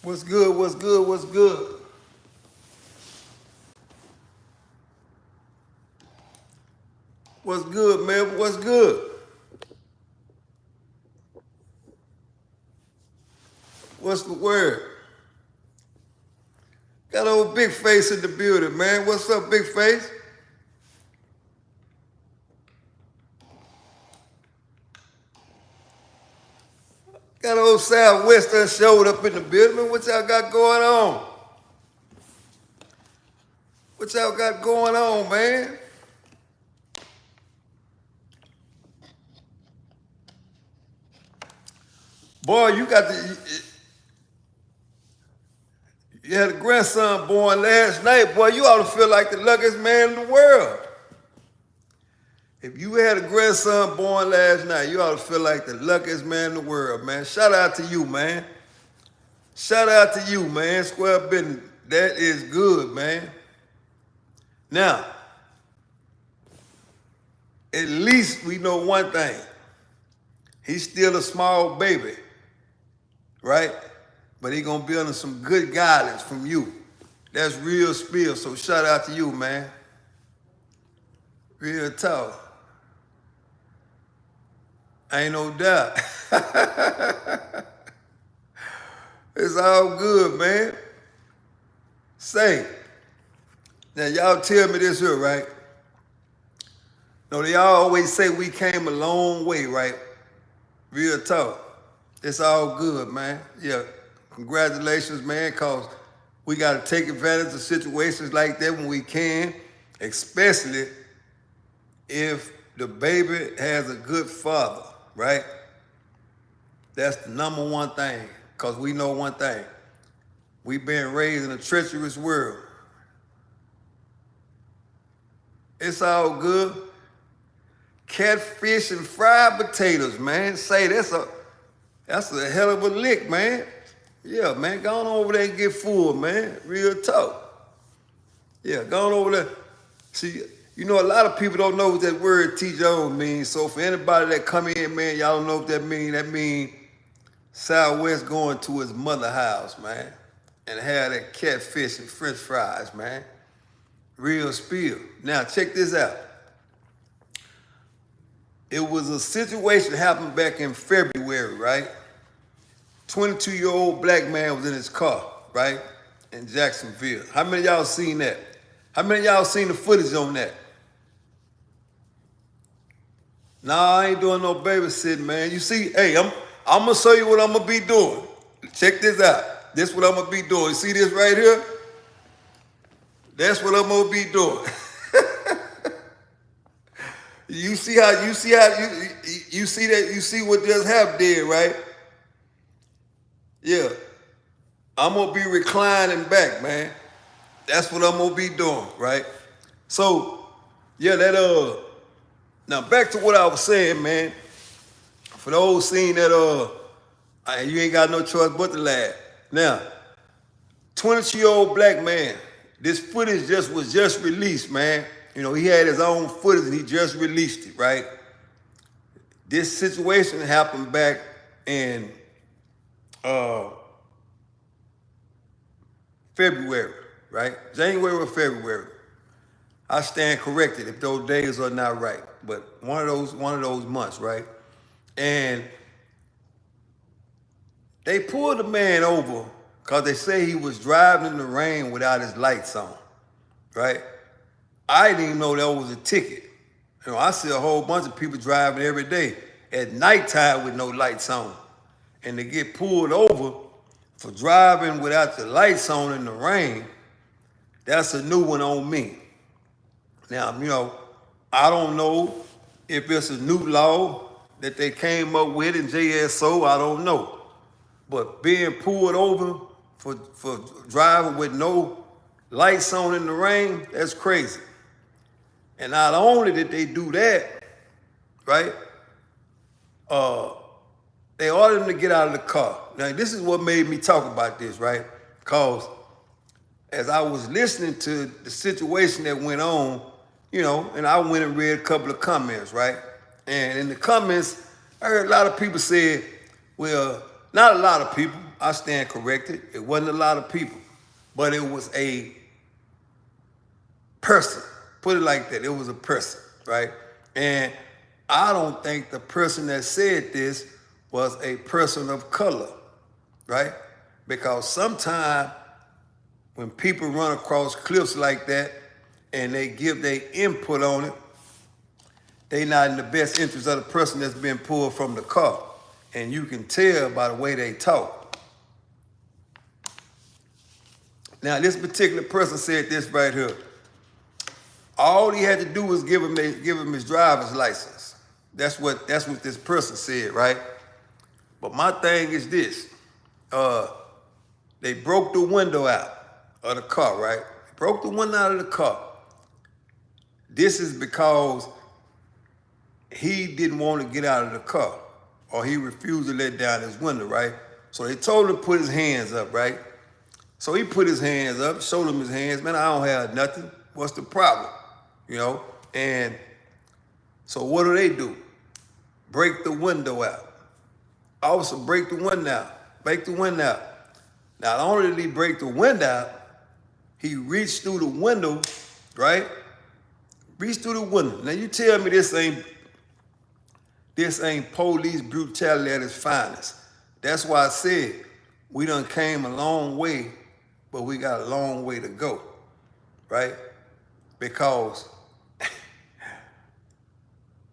What's good? What's good? What's good? What's good, man? What's good? What's the word? Got old Big Face in the building, man. What's up, Big Face? Got old Southwestern showed up in the building, man. What y'all got going on? What y'all got going on, man? Boy, you had a grandson born last night. Boy, you ought to feel like the luckiest man in the world. If you had a grandson born last night, you ought to feel like the luckiest man in the world, man. Shout out to you, man. Shout out to you, man. Square business. That is good, man. Now, at least we know one thing. He's still a small baby, right? But he gonna be under some good guidance from you. That's real spill, so shout out to you, man. Real talk. Ain't no doubt. It's all good, man. Say, now y'all tell me this here, right? No, they all always say we came a long way, right? Real talk. It's all good, man. Yeah, congratulations, man, because we got to take advantage of situations like that when we can, especially if the baby has a good father, right? That's the number one thing, because we know one thing. We've been raised in a treacherous world. It's all good. Catfish and fried potatoes, man. Say, that's a hell of a lick, man. Yeah, man, go on over there and get full, man. Real talk. Yeah, go on over there. See, you know, a lot of people don't know what that word T-Jones means. So for anybody that come in, man, y'all don't know what that means. That means Southwest going to his mother house, man, and have that catfish and french fries, man. Real spill. Now, check this out. It was a situation that happened back in February, right? 22-year-old black man was in his car, right? In Jacksonville. How many of y'all seen that? How many of y'all seen the footage on that? Nah, I ain't doing no babysitting, man. You see, hey, I'm gonna show you what I'm gonna be doing. Check this out. This is what I'm gonna be doing. You see this right here? That's what I'm gonna be doing. You see that you see what just happened there, right? Yeah. I'm gonna be reclining back, man. That's what I'm gonna be doing, right? So, yeah, now back to what I was saying, man. For those seeing that you ain't got no choice but to laugh. Now, 22-year-old black man, this footage was just released, man. You know, he had his own footage and he just released it, right? This situation happened back in February, right? January or February. I stand corrected if those days are not right, but one of those months, right? And they pulled the man over because they say he was driving in the rain without his lights on, right? I didn't even know that was a ticket. You know, I see a whole bunch of people driving every day at nighttime with no lights on. And they get pulled over for driving without the lights on in the rain. That's a new one on me. Now, you know, I don't know if it's a new law that they came up with in JSO, I don't know. But being pulled over for driving with no lights on in the rain, that's crazy. And not only did they do that, right, they ordered him to get out of the car. Now, this is what made me talk about this, right? Because as I was listening to the situation that went on, you know, and I went and read a couple of comments, right? And in the comments, I heard a lot of people say, well, not a lot of people, I stand corrected. It wasn't a lot of people, but it was a person. Put it like that. It was a person, right? And I don't think the person that said this was a person of color, right? Because sometimes when people run across clips like that and they give their input on it, they not in the best interest of the person that's been pulled from the car. And you can tell by the way they talk. Now, this particular person said this right here. All he had to do was give him his driver's license. That's what this person said, right? But my thing is this. They broke the window out of the car, right? They broke the window out of the car. This is because he didn't want to get out of the car, or he refused to let down his window, right? So they told him to put his hands up, right? So he put his hands up, showed him his hands. Man, I don't have nothing. What's the problem? You know? And so what do? Break the window out. Officer, break the window out. Break the window out. Not only did he break the window out, he reached through the window, right? Reached through the window. Now you tell me this ain't police brutality at its finest. That's why I said we done came a long way, but we got a long way to go, right? Because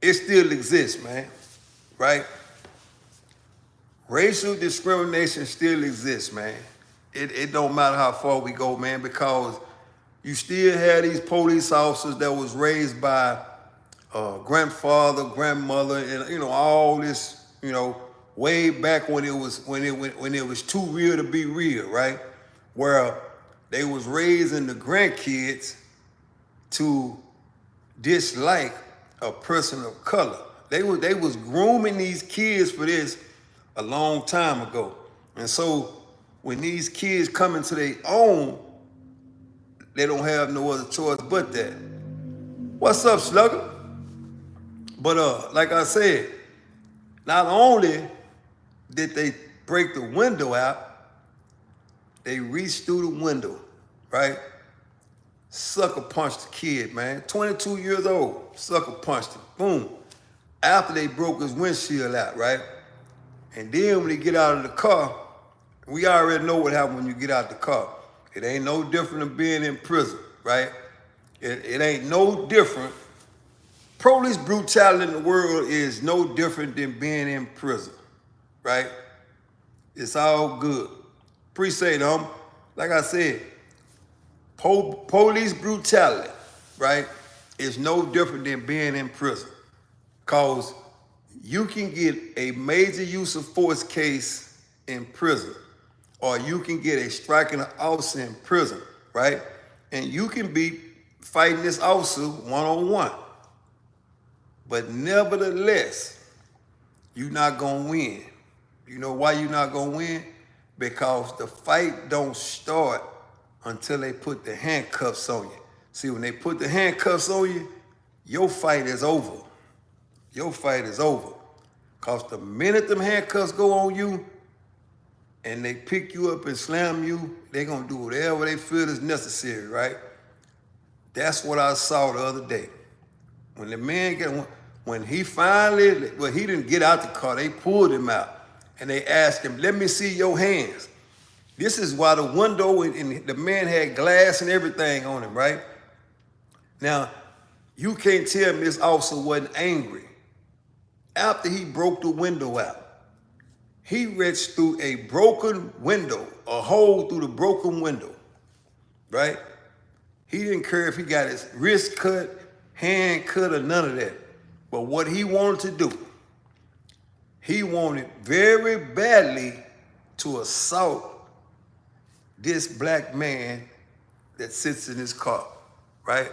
it still exists, man, right? Racial discrimination still exists, man. It don't matter how far we go, man, because you still have these police officers that was raised by grandfather, grandmother, and all this, way back when it was too real to be real, right? Where they was raising the grandkids to dislike a person of color. They was grooming these kids for this a long time ago. And so when these kids come into their own, they don't have no other choice but that. What's up, Slugger? But like I said, not only did they break the window out, they reached through the window, right? Sucker punched the kid, man. 22 years old, sucker punched him. Boom. After they broke his windshield out, right? And then when he get out of the car, we already know what happened when you get out the car. It ain't no different than being in prison, right? It ain't no different. Police brutality in the world is no different than being in prison, right? It's all good. Appreciate it, Like I said, police brutality, right, is no different than being in prison. Because you can get a major use of force case in prison, or you can get a striking an officer in prison, right? And you can be fighting this officer one-on-one. But nevertheless, you're not gonna win. You know why you're not gonna win? Because the fight don't start until they put the handcuffs on you. See, when they put the handcuffs on you, your fight is over. Your fight is over. Because the minute them handcuffs go on you and they pick you up and slam you, they're going to do whatever they feel is necessary, right? That's what I saw the other day. When the man when he finally, well, he didn't get out the car, they pulled him out. And they asked him, let me see your hands. This is why the window and the man had glass and everything on him, right? Now, you can't tell me this officer wasn't angry. After he broke the window out, he reached through a broken window, a hole through the broken window, right? He didn't care if he got his wrist cut, hand cut, or none of that. But what he wanted to do, he wanted very badly to assault this black man that sits in his car, right?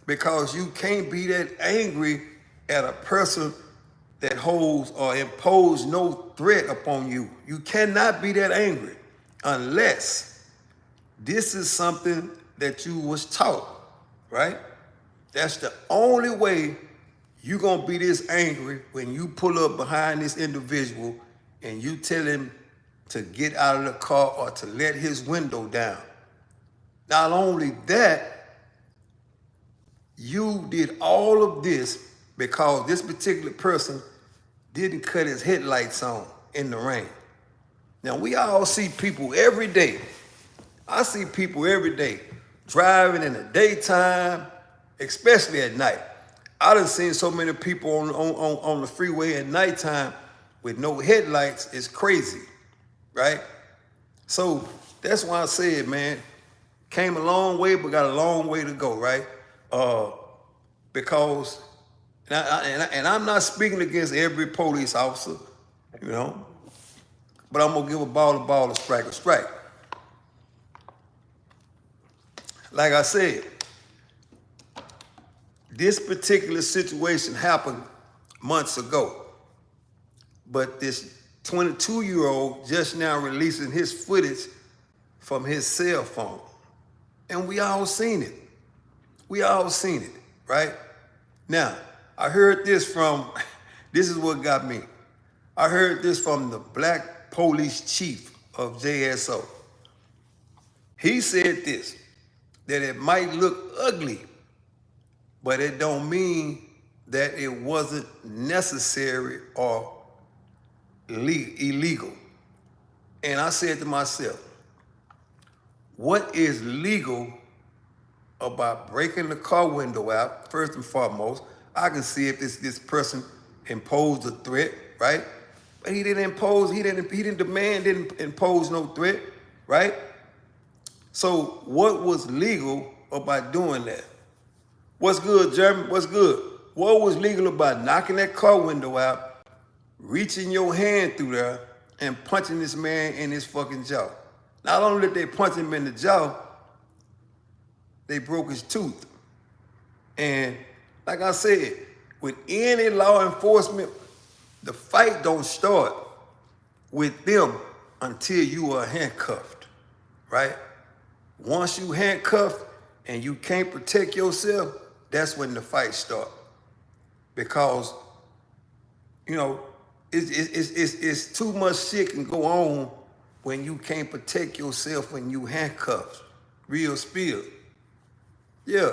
Because you can't be that angry at a person that holds or impose no threat upon you. You cannot be that angry unless this is something that you was taught, right? That's the only way you're gonna be this angry when you pull up behind this individual and you tell him to get out of the car or to let his window down. Not only that, you did all of this because this particular person didn't cut his headlights on in the rain. Now, we all see people every day. I see people every day driving in the daytime, especially at night. I done seen so many people on the freeway at nighttime with no headlights. It's crazy, right? So that's why I said, man, came a long way, but got a long way to go, right? Because, and I'm not speaking against every police officer, you know, but I'm gonna give a ball, a strike. Like I said, this particular situation happened months ago, but this 22-year-old just now releasing his footage from his cell phone. And we all seen it. We all seen it, right? Now, I heard this from, this is what got me. I heard this from the black police chief of JSO. He said this, that it might look ugly, but it don't mean that it wasn't necessary or illegal. And I said to myself, what is legal about breaking the car window out? First and foremost, I can see if this person imposed a threat, right? But he didn't impose, he didn't demand, didn't impose no threat, right? So what was legal about doing that? What's good, Jeremy? What's good? What was legal about knocking that car window out, reaching your hand through there, and punching this man in his fucking jaw? Not only did they punch him in the jaw, they broke his tooth. And like I said, with any law enforcement, the fight don't start with them until you are handcuffed, right? Once you handcuffed and you can't protect yourself, that's when the fight starts. Because, you know, it's too much shit can go on when you can't protect yourself when you handcuffed. Real spill. Yeah.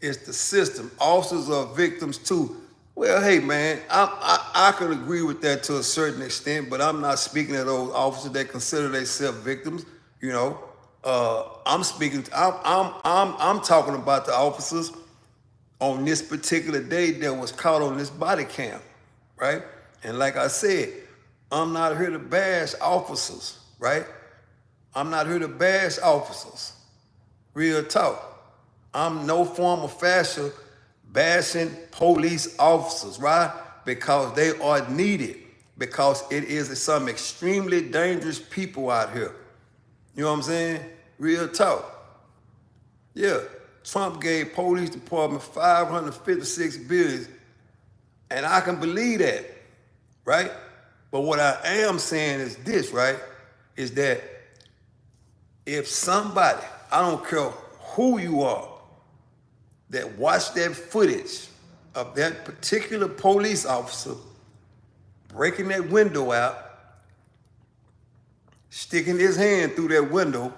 It's the system. Officers are victims too. Well, hey man, I can agree with that to a certain extent, but I'm not speaking of those officers that consider themselves victims. You know, I'm talking about the officers on this particular day that was caught on this body cam, right? And like I said, I'm not here to bash officers, right? I'm not here to bash officers. Real talk. I'm no form of fashion bashing police officers, right? Because they are needed. Because it is some extremely dangerous people out here. You know what I'm saying? Real talk. Yeah. Trump gave police department $556 billion, and I can believe that, right? But what I am saying is this, right? Is that if somebody, I don't care who you are, that watched that footage of that particular police officer breaking that window out, sticking his hand through that window,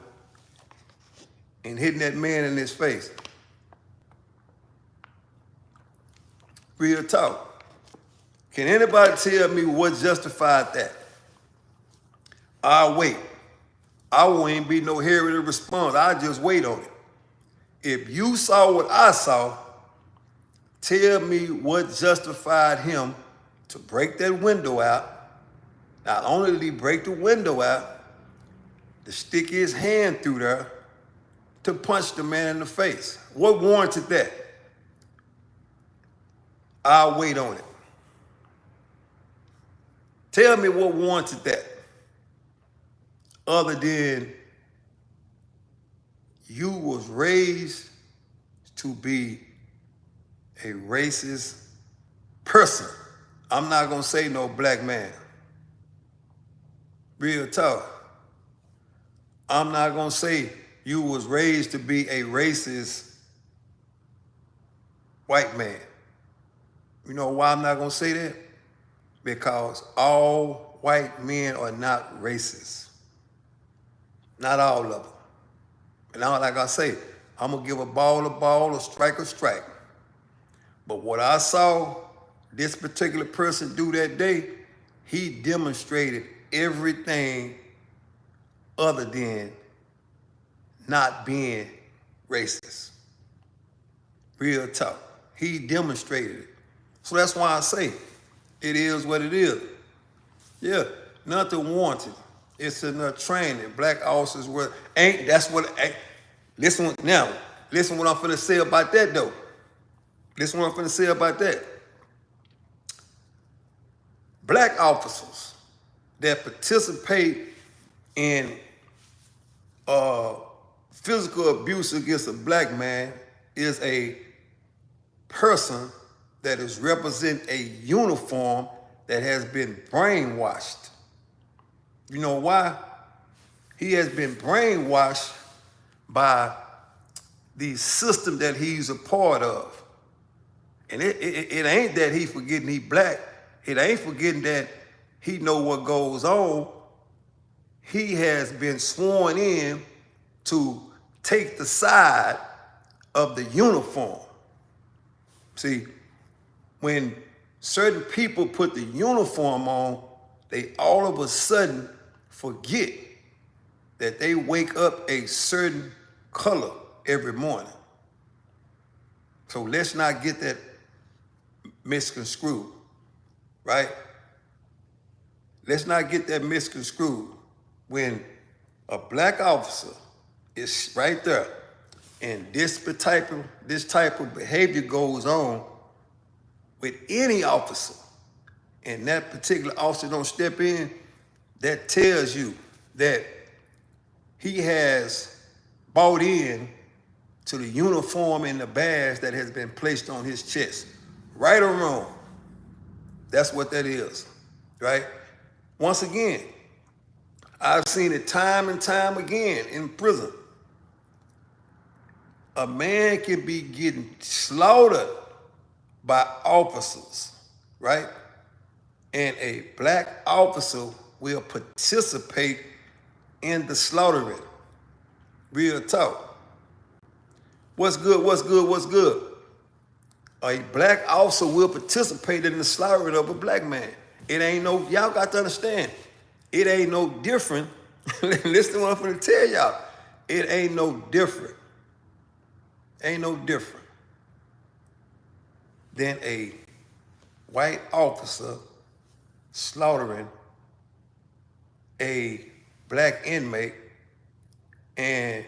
and hitting that man in his face. Real talk. Can anybody tell me what justified that? I'll wait. I won't even be no hurry to respond. I'll just wait on it. If you saw what I saw, tell me what justified him to break that window out. Not only did he break the window out, to stick his hand through there to punch the man in the face. What warranted that? I'll wait on it. Tell me what warranted that. Other than you was raised to be a racist person. I'm not gonna say no black man. Real talk. I'm not gonna say you was raised to be a racist white man. You know why I'm not gonna say that? because all white men are not racist. Not all of them. And now, like I say, I'm going to give a ball, a strike a strike. But what I saw this particular person do that day, he demonstrated everything other than not being racist. Real talk. He demonstrated it. So that's why I say it is what it is. Yeah, nothing wanted. It's enough training. Black officers were ain't. That's what. Listen now. Listen what I'm finna say about that though. Listen what I'm finna say about that. Black officers that participate in physical abuse against a black man is a person that is represent a uniform that has been brainwashed. You know why? He has been brainwashed by the system that he's a part of. And it ain't that he forgetting he black. It ain't forgetting that he know what goes on. He has been sworn in to take the side of the uniform. See, when certain people put the uniform on, they all of a sudden forget that they wake up a certain color every morning. So let's not get that misconstrued, right? Let's not get that misconstrued. When a black officer is right there and this type of behavior goes on with any officer, and that particular officer don't step in, that tells you that he has bought in to the uniform and the badge that has been placed on his chest. Right or wrong, that's what that is, right? Once again, I've seen it time and time again in prison. A man can be getting slaughtered by officers, right? And a black officer will participate in the slaughtering. Real talk. What's good, what's good, what's good? A black officer will participate in the slaughtering of a black man. It ain't no, y'all got to understand, it ain't no different. Listen to what I'm going to tell y'all. It ain't no different. Ain't no different than a white officer slaughtering a black inmate and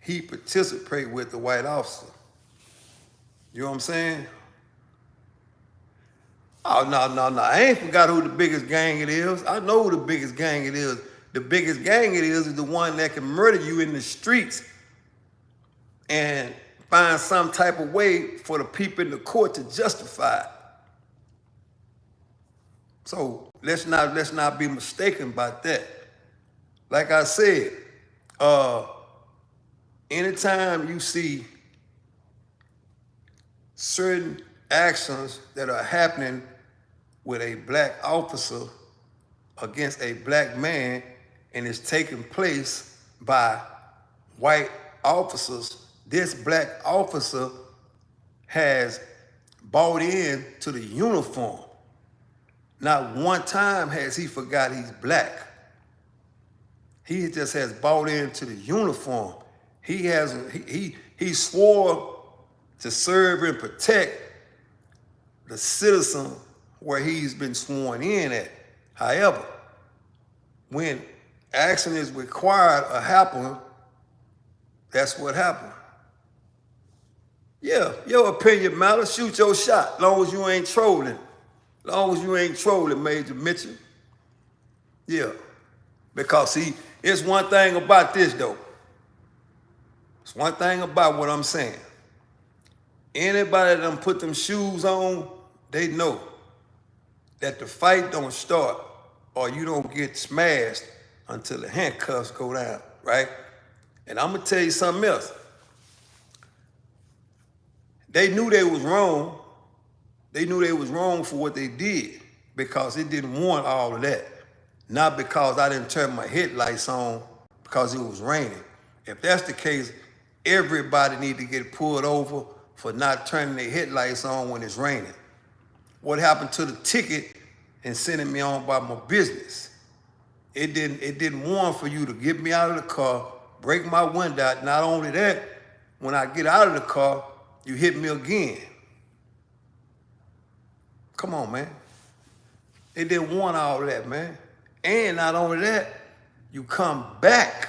he participate with the white officer. You know what I'm saying? Oh, no. I ain't forgot who the biggest gang it is. I know who the biggest gang it is. The biggest gang it is the one that can murder you in the streets and find some type of way for the people in the court to justify it. So let's not be mistaken about that. Like I said, anytime you see certain actions that are happening with a black officer against a black man and it's taking place by white officers, this black officer has bought in to the uniform. Not one time has he forgot he's black. He just has bought into the uniform. He swore to serve and protect the citizen where he's been sworn in at. However, when action is required or happen, that's what happened. Yeah, your opinion matters. Shoot your shot, long as you ain't trolling. Long as you ain't trolling, Major Mitchell. Yeah, because see, it's one thing about this though. It's one thing about what I'm saying. Anybody that done put them shoes on, they know that the fight don't start or you don't get smashed until the handcuffs go down, right? And I'm gonna tell you something else. They knew they was wrong. They knew they was wrong for what they did. because it didn't want all of that. Not because I didn't turn my headlights on because it was raining. If that's the case, everybody need to get pulled over for not turning their headlights on when it's raining. What happened to the ticket and sending me on by my business? It didn't warn for you to get me out of the car, break my window out. Not only that, when I get out of the car, you hit me again. Come on, man. It didn't want all of that, man. And not only that, you come back.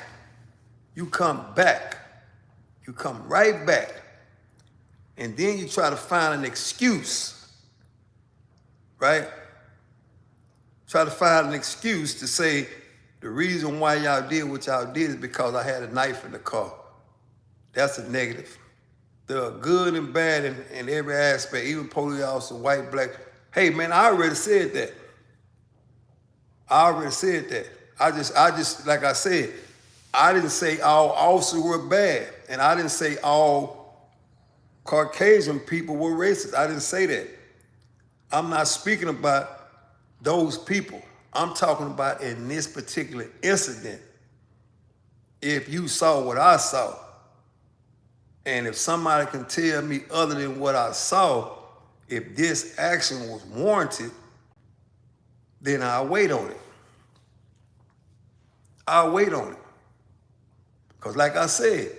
You come back. You come right back. And then you try to find an excuse, right? Try to find an excuse to say the reason why y'all did what y'all did is because I had a knife in the car. That's a negative. There are good and bad in every aspect, even police officer, white, black. Hey, man, I already said that. I already said that. I just, like I said, I didn't say all officers were bad, and I didn't say all Caucasian people were racist. I didn't say that. I'm not speaking about those people. I'm talking about in this particular incident. If you saw what I saw, and if somebody can tell me other than what I saw, if this action was warranted, then I'll wait on it. I'll wait on it. Because like I said,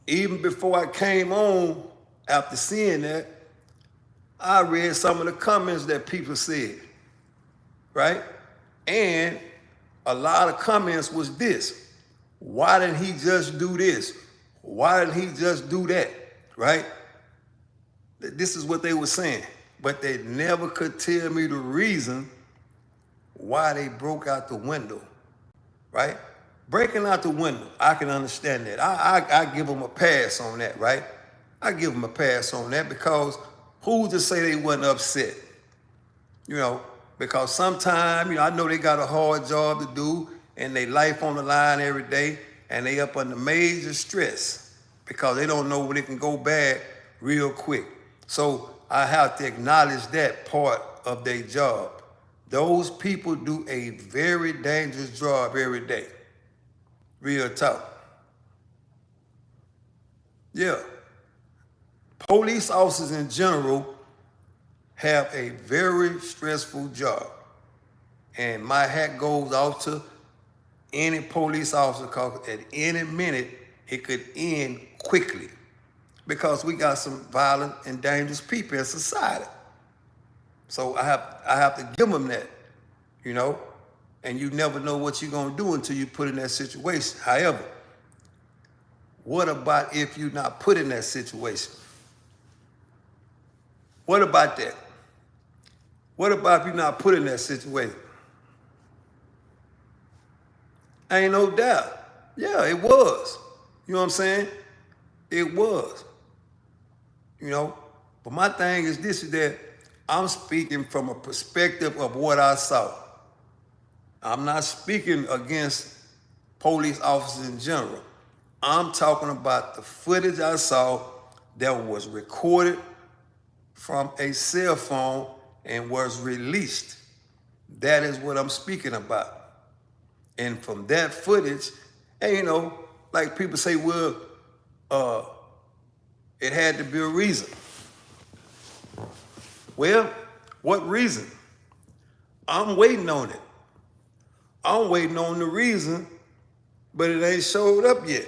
even before I came on, after seeing that, I read some of the comments that people said, right? And a lot of comments was this: why didn't he just do this? Why didn't he just do that, right? This is what they were saying, but they never could tell me the reason why they broke out the window, right? Breaking out the window, I can understand that. I give them a pass on that, right? I give them a pass on that because who's to say they wasn't upset? You know, because sometimes, you know, I know they got a hard job to do and they life on the line every day and they up under major stress because they don't know when it can go bad real quick. So I have to acknowledge that part of their job. Those people do a very dangerous job every day. Real talk. Yeah. Police officers in general have a very stressful job. And my hat goes off to any police officer because at any minute it could end quickly because we got some violent and dangerous people in society. So I have to give them that, you know, and you never know what you're going to do until you put in that situation. However, what about if you're not put in that situation? What about that? What about if you're not put in that situation? Ain't no doubt. Yeah, it was. You know what I'm saying? It was. You know, but my thing is this, is that I'm speaking from a perspective of what I saw. I'm not speaking against police officers in general. I'm talking about the footage I saw that was recorded from a cell phone and was released. That is what I'm speaking about. And from that footage, and you know, like people say, well, it had to be a reason. Well, what reason? I'm waiting on it. I'm waiting on the reason, but it ain't showed up yet.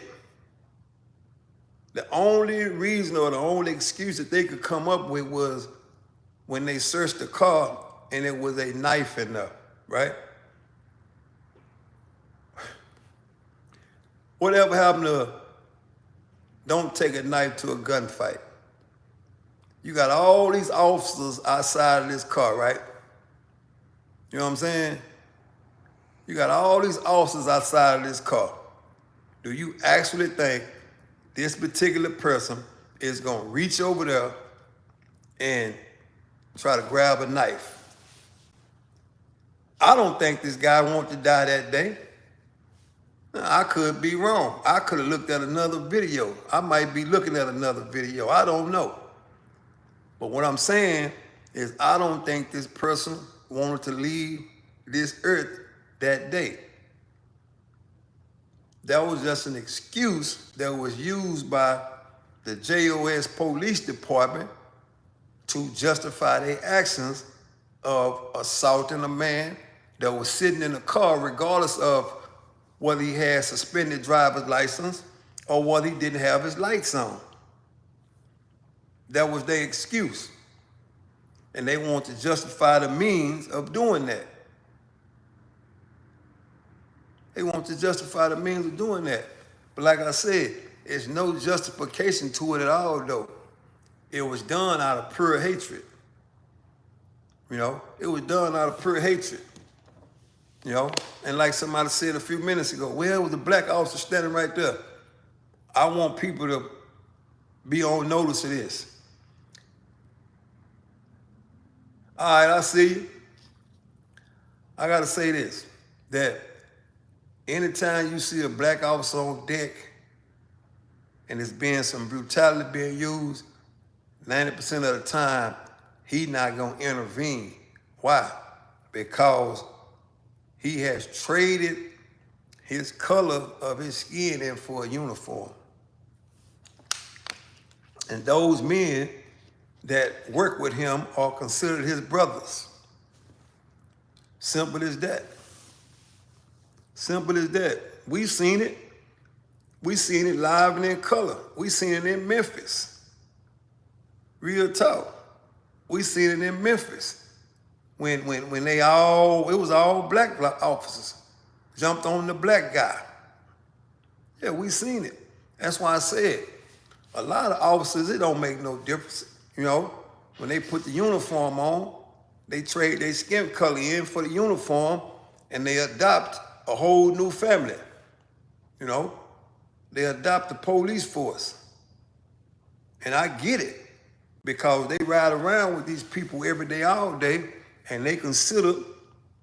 The only reason or the only excuse that they could come up with was when they searched the car and it was a knife in there, right? Whatever happened to don't take a knife to a gunfight? You got all these officers outside of this car, right? You know what I'm saying? You got all these officers outside of this car. Do you actually think this particular person is going to reach over there and try to grab a knife? I don't think this guy wanted to die that day. I could be wrong. I could have looked at another video. I might be looking at another video. I don't know. But what I'm saying is I don't think this person wanted to leave this earth that day. That was just an excuse that was used by the JOS Police Department to justify their actions of assaulting a man that was sitting in a car, regardless of whether he had suspended driver's license or whether he didn't have his lights on. That was their excuse. And they want to justify the means of doing that. They want to justify the means of doing that. But like I said, there's no justification to it at all, though. It was done out of pure hatred. You know, it was done out of pure hatred. You know, and like somebody said a few minutes ago, well, was the black officer standing right there. I want people to be on notice of this. All right, I see you. I gotta say this, that anytime you see a black officer on deck and there's being some brutality being used, 90% of the time, he not gonna intervene. Why? Because he has traded his color of his skin in for a uniform. And those men that work with him are considered his brothers. Simple as that. Simple as that. We've seen it. We've seen it live and in color. We've seen it in Memphis. Real talk. We've seen it in Memphis. When they all, it was all black officers, jumped on the black guy. Yeah, we seen it. That's why I said, a lot of officers, it don't make no difference. You know, when they put the uniform on, they trade their skin color in for the uniform and they adopt a whole new family. You know, they adopt the police force. And I get it because they ride around with these people every day, all day, and they consider,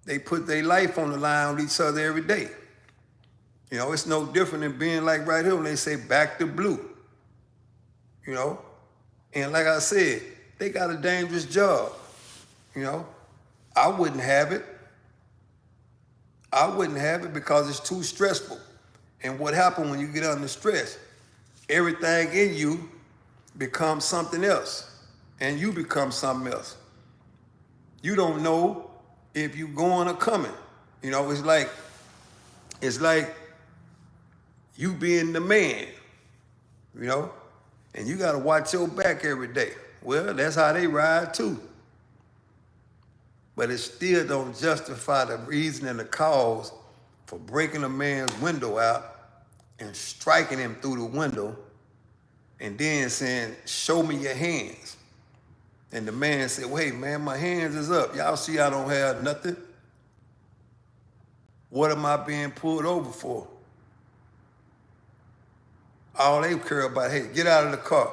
they put their life on the line with each other every day. You know, it's no different than being like right here when they say back to blue. You know, and like I said, they got a dangerous job. You know, I wouldn't have it. I wouldn't have it because it's too stressful. And what happens when you get under stress? Everything in you becomes something else, and you become something else. You don't know if you're going or coming. You know, it's like you being the man, you know, and you got to watch your back every day. Well, that's how they ride too. But it still don't justify the reason and the cause for breaking a man's window out and striking him through the window and then saying, show me your hands. And the man said, wait, man, my hands is up. Y'all see I don't have nothing? What am I being pulled over for? All they care about, hey, get out of the car.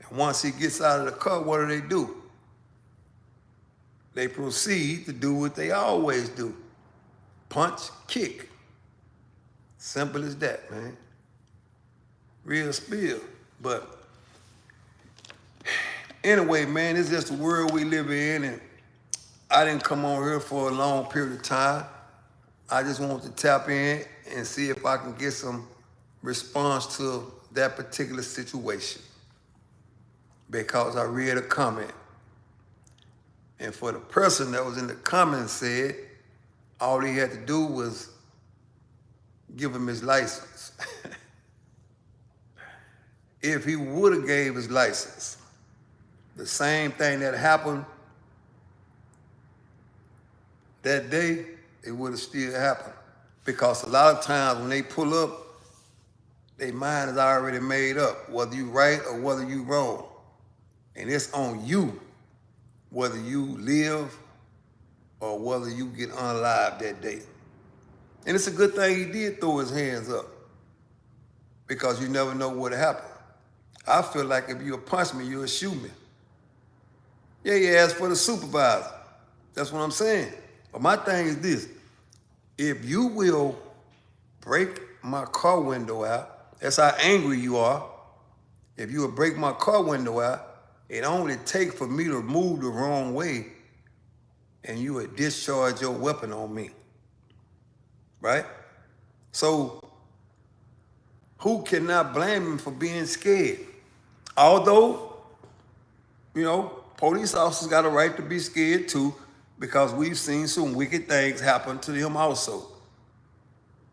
And once he gets out of the car, what do? They proceed to do what they always do. Punch, kick. Simple as that, man. Real spill. But anyway, man, it's just the world we live in, and I didn't come on here for a long period of time. I just wanted to tap in and see if I can get some response to that particular situation because I read a comment. And for the person that was in the comment said, all he had to do was give him his license. If he would have gave his license, the same thing that happened that day, it would have still happened. Because a lot of times when they pull up, their mind is already made up, whether you right or whether you wrong. And it's on you, whether you live or whether you get unalived that day. And it's a good thing he did throw his hands up because you never know what happened. I feel like if you'll punch me, you'll shoot me. Yeah, you ask for the supervisor. That's what I'm saying. But my thing is this. If you will break my car window out, that's how angry you are. If you will break my car window out It only take for me to move the wrong way and you would discharge your weapon on me, right? So who cannot blame him for being scared? Although, police officers got a right to be scared too, because we've seen some wicked things happen to him also.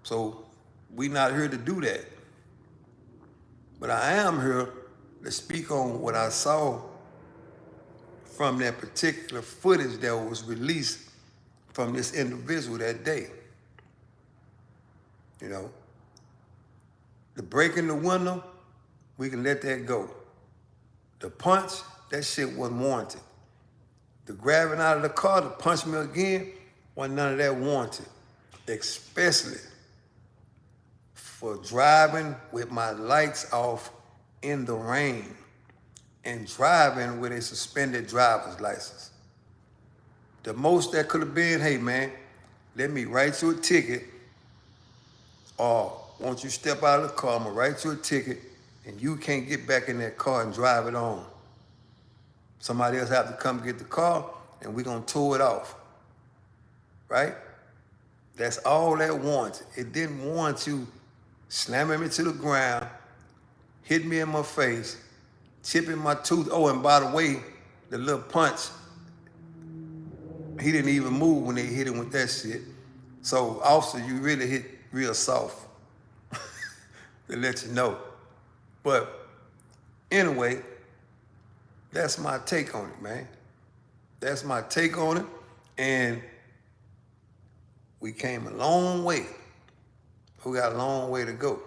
So we not here to do that. But I am here to speak on what I saw from that particular footage that was released from this individual that day. The breaking the window, we can let that go. The punch, that shit wasn't warranted. The grabbing out of the car to punch me again, wasn't none of that warranted. Especially for driving with my lights off in the rain and driving with a suspended driver's license. The most that could have been, hey man, let me write you a ticket, or once you step out of the car, I'm gonna write you a ticket and you can't get back in that car and drive it on. Somebody else have to come get the car and we're gonna tow it off, right? That's all that warranted. It didn't warrant you slamming me to the ground, hit me in my face, chipping my tooth. Oh, and by the way, the little punch, he didn't even move when they hit him with that shit. So, officer, you really hit real soft to let you know. But anyway, that's my take on it, man. That's my take on it. And we came a long way. We got a long way to go.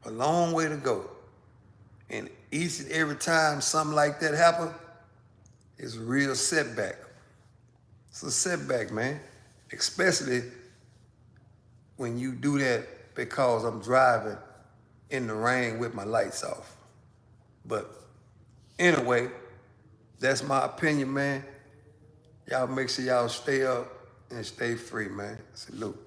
A long way to go. And each and every time something like that happens, it's a real setback. It's a setback, man. Especially when you do that because I'm driving in the rain with my lights off. But anyway, that's my opinion, man. Y'all make sure y'all stay up and stay free, man. Salute.